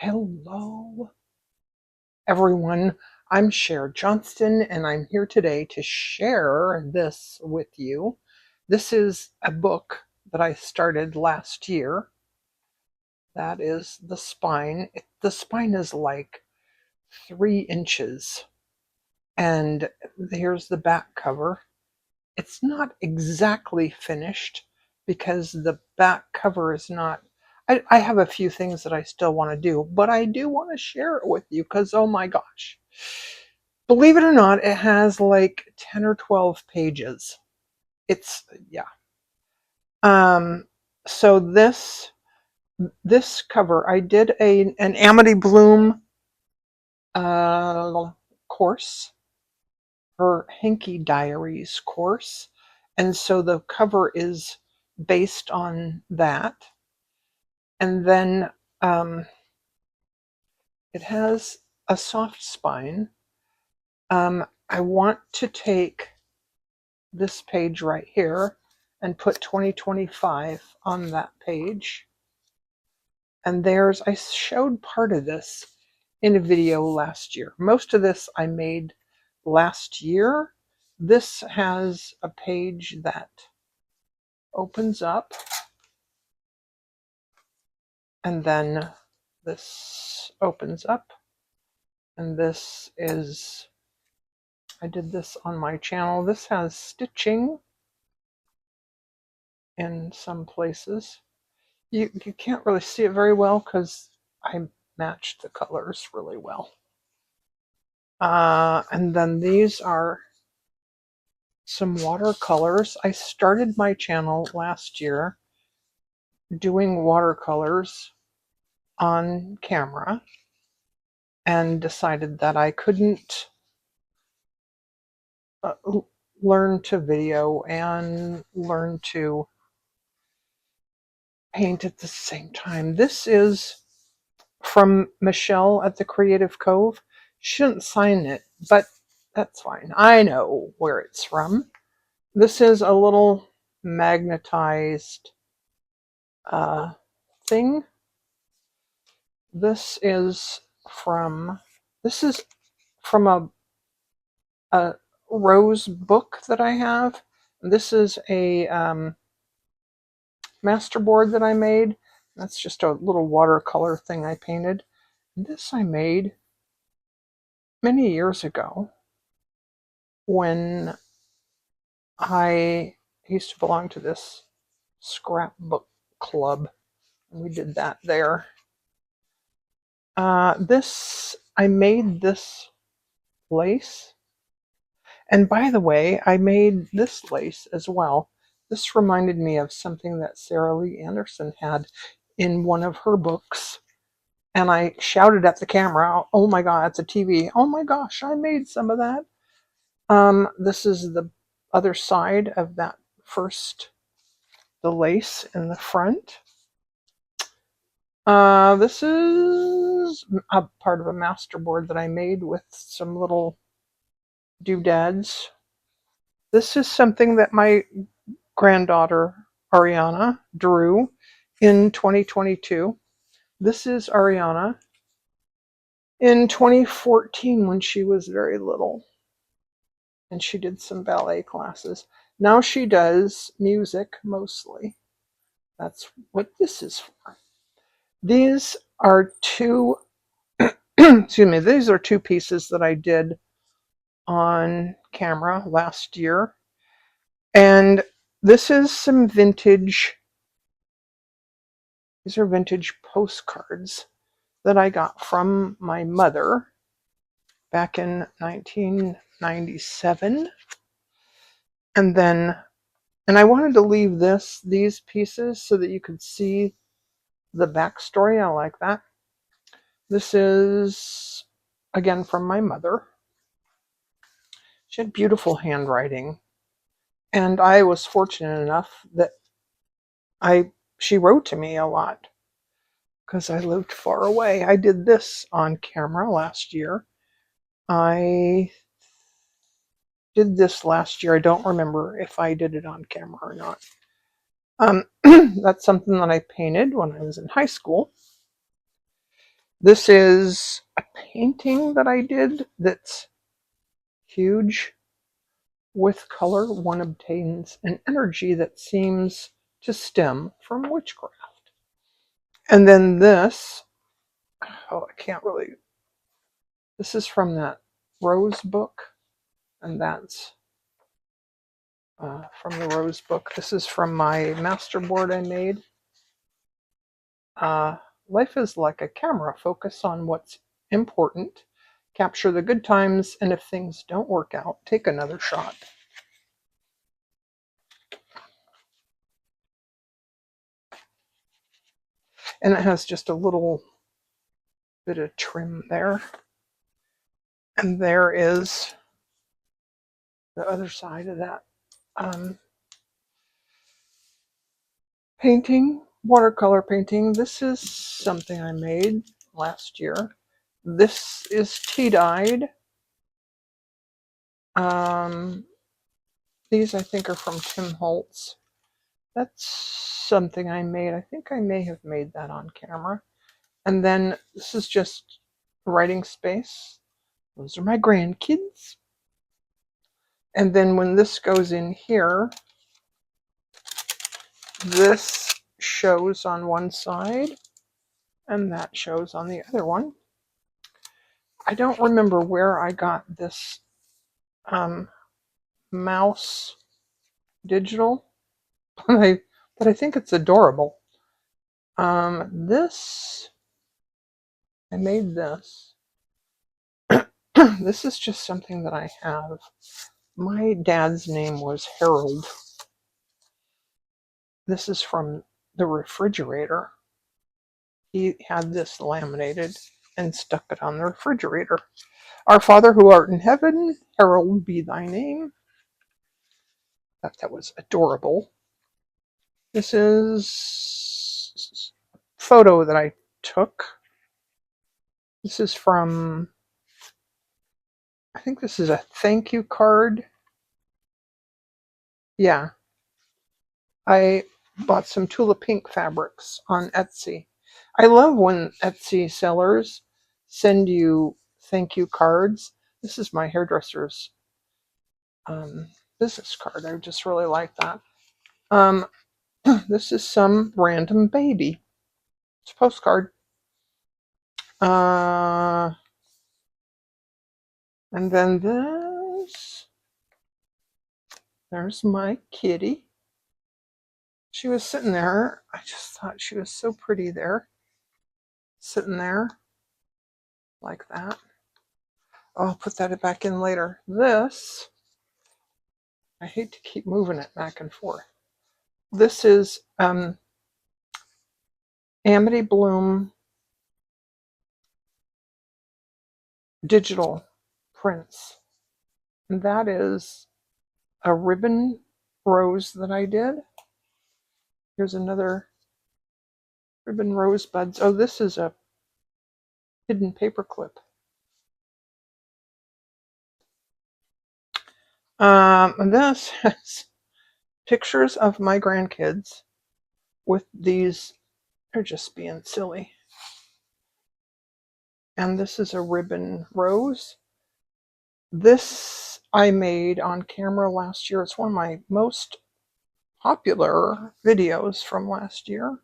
Hello, everyone. I'm Cher Johnston, and I'm here today to share this with you. This is a book that I started last year. That is the spine. The spine is like 3 inches, and here's the back cover. It's not exactly finished because the back cover is not. I have a few things that I still want to do, but I do want to share it with you because, oh my gosh. Believe it or not, it has like 10 or 12 pages. It's, yeah. Um, so this cover, I did an Amity Bloom course, her Hanky Diaries course. And so the cover is based on that. And then it has a soft spine. I want to take this page right here and put 2025 on that page. And I showed part of this in a video last year. Most of this I made last year. This has a page that opens up, and then this opens up, and I did this on my channel. This has stitching in some places. You can't really see it very well because I matched the colors really well. And then these are some watercolors. I started my channel last year doing watercolors on camera and decided that I couldn't learn to video and learn to paint at the same time. This is from Michelle at the Creative Cove. Shouldn't sign it, but that's fine. I know where it's from. This is a little magnetized thing. This is from a rose book that I have. This is a masterboard that I made. That's just a little watercolor thing I painted. This I made many years ago when I used to belong to this scrapbook club, and we did that there. I made this lace. And by the way, I made this lace as well. This reminded me of something that Sarah Lee Anderson had in one of her books. And I shouted at the camera, oh my God, it's a TV. Oh my gosh, I made some of that. This is the other side of that the lace in the front. This is a part of a masterboard that I made with some little doodads. This is something that my granddaughter Ariana drew in 2022. This is Ariana in 2014 when she was very little, and she did some ballet classes. Now she does music mostly. That's what this is for. These are two excuse me, these are two pieces that I did on camera last year. And this is some vintage, these are vintage postcards that I got from my mother back in 1997. And I wanted to leave these pieces so that you could see the backstory. I like that. This is, again, from my mother. She had beautiful handwriting. And I was fortunate enough that she wrote to me a lot because I lived far away. I did this on camera last year. I did this last year. I don't remember if I did it on camera or not. That's something that I painted when I was in high school. This is a painting that I did that's huge. With color, one obtains an energy that seems to stem from witchcraft. And then this, oh, I can't really, this is from that Rose book, and that's from the Rose book. This is from my masterboard I made. Uh, Life is like a camera. Focus on what's important. Capture the good times, and if things don't work out, take another shot. And it has just a little bit of trim there. And there is the other side of that painting, watercolor painting. This is something I made last year. This is tea-dyed. These I think are from Tim Holtz. That's something I made. I think I may have made that on camera. And then this is just writing space. Those are my grandkids. And then when this goes in here, this shows on one side and that shows on the other one. I don't remember where I got this mouse digital, but I think it's adorable. This, I made this. This is just something that I have. My dad's name was Harold. This is from the refrigerator. He had this laminated and stuck it on the refrigerator. Our Father who art in heaven, hallowed be thy name. I thought that was adorable. This is a photo that I took. This is from, I think this is a thank you card. Yeah. I bought some Tula Pink fabrics on Etsy. I love when Etsy sellers send you thank you cards. This is my hairdresser's business card. I just really like that. This is some random baby. It's a postcard. And then there's my kitty. She was sitting there. I just thought she was so pretty there. Sitting there like that. I'll put that back in later. This, I hate to keep moving it back and forth. This is Amity Bloom digital prints. And that is a ribbon rose that I did. Here's another ribbon rosebuds. Oh, this is a hidden paper clip. And this has pictures of my grandkids with these. They're just being silly. And this is a ribbon rose. This I made on camera last year. It's one of my most popular videos from last year.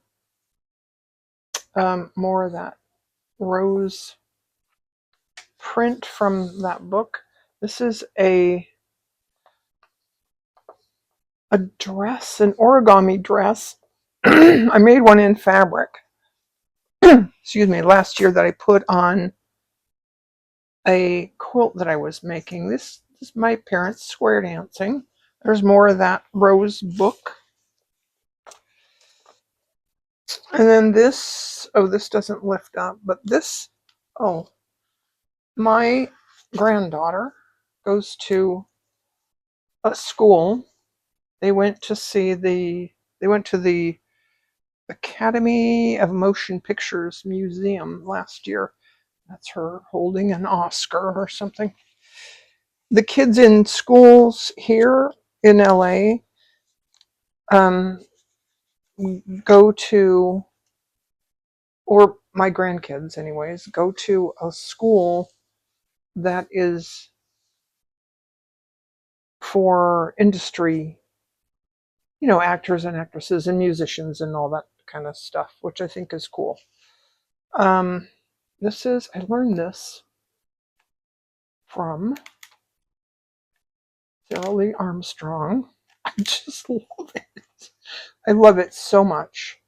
More of that rose print from that book. This is a dress, an origami dress. I made one in fabric. Excuse me, last year that I put on a quilt that I was making. This is my parents square dancing. There's more of that rose book. And then this, oh, this doesn't lift up, but this, oh, my granddaughter goes to a school. They went to the Academy of Motion Pictures Museum last year. That's her holding an Oscar or something. The kids in schools here in LA go to, or my grandkids anyways, go to a school that is for industry, actors and actresses and musicians and all that kind of stuff, which I think is cool. Um, I learned this from Sarah Lee Armstrong. I just love it. I love it so much.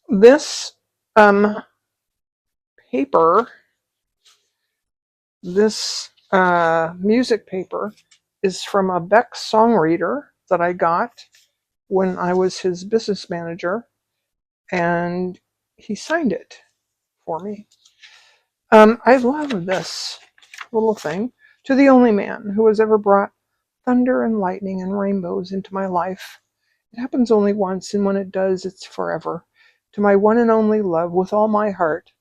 This um, paper, this music paper, is from a Beck song reader that I got when I was his business manager, and he signed it for me. I love this little thing. To the only man who has ever brought thunder and lightning and rainbows into my life. It happens only once, and when it does, it's forever. To my one and only love, with all my heart,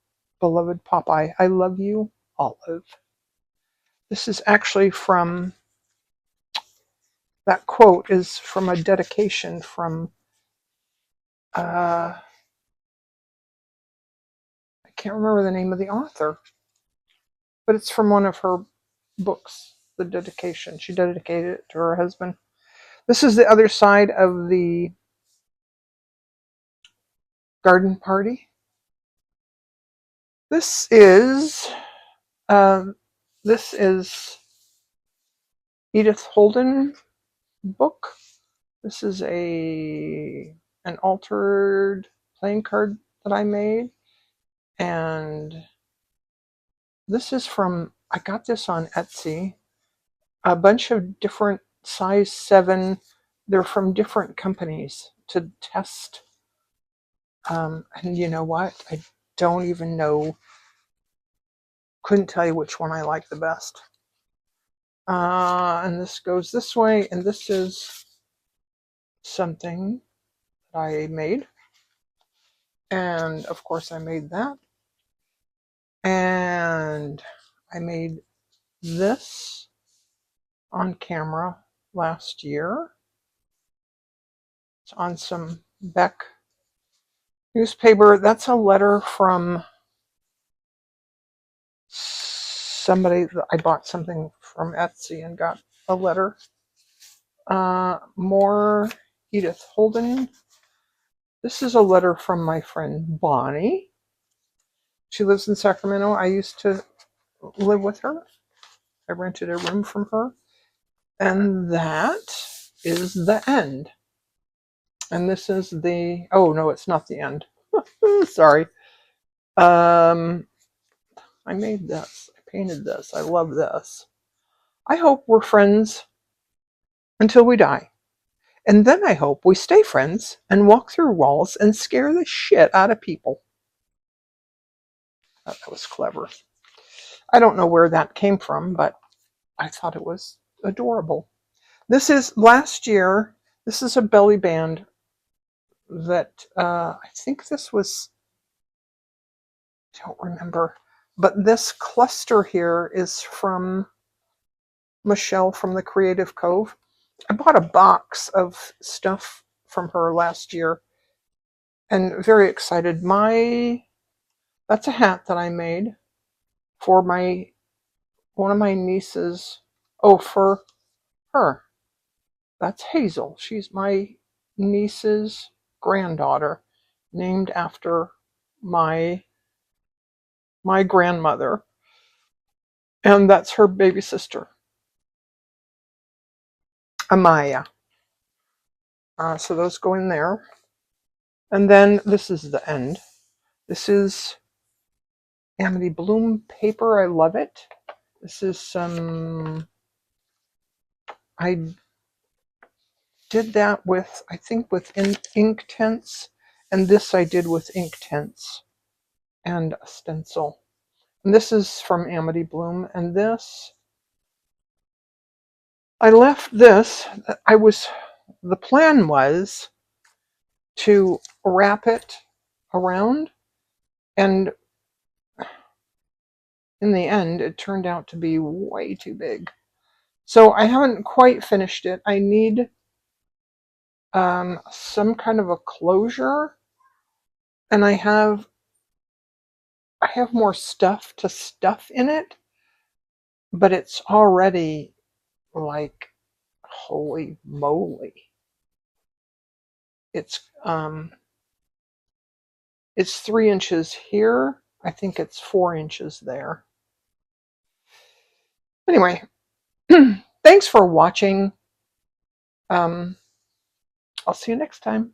beloved Popeye, I love you, Olive. This is actually from, that quote is from a dedication from, I can't remember the name of the author, but it's from one of her books, the dedication. She dedicated it to her husband. This is the other side of the garden party. This is um, this is Edith Holden book. This is an altered playing card that I made, and this is from, I got this on Etsy. A bunch of different size 7. They're from different companies to test. And you know what? I don't even know. Couldn't tell you which one I like the best. And this goes this way, and this is something that I made. And of course, I made that. And I made this on camera last year. It's on some Beck newspaper. That's a letter from somebody that I bought something from Etsy and got a letter. More Edith Holden. This is a letter from my friend Bonnie. She lives in Sacramento. I used to live with her. I rented a room from her. And that is the end. And this is oh no, it's not the end. Sorry. I made this. I painted this. I love this. I hope we're friends until we die. And then I hope we stay friends and walk through walls and scare the shit out of people. Oh, that was clever. I don't know where that came from, but I thought it was adorable. This is last year. This is a belly band that I think this was, I don't remember, but this cluster here is from Michelle from the Creative Cove. I bought a box of stuff from her last year and very excited. That's a hat that I made for one of my nieces. Oh, for her. That's Hazel. She's my niece's granddaughter, named after my grandmother. And that's her baby sister, Amaya. So those go in there. And then this is the end. This is Amity Bloom paper. I love it. This is I did that with, I think, with ink tints. And this I did with ink tints and a stencil. And this is from Amity Bloom. And this, I left this. The plan was to wrap it around, and in the end, it turned out to be way too big. So I haven't quite finished it. I need some kind of a closure, and I have have more stuff to stuff in it, but it's already like, holy moly. It's 3 inches here. I think it's 4 inches there. Anyway, thanks for watching. I'll see you next time.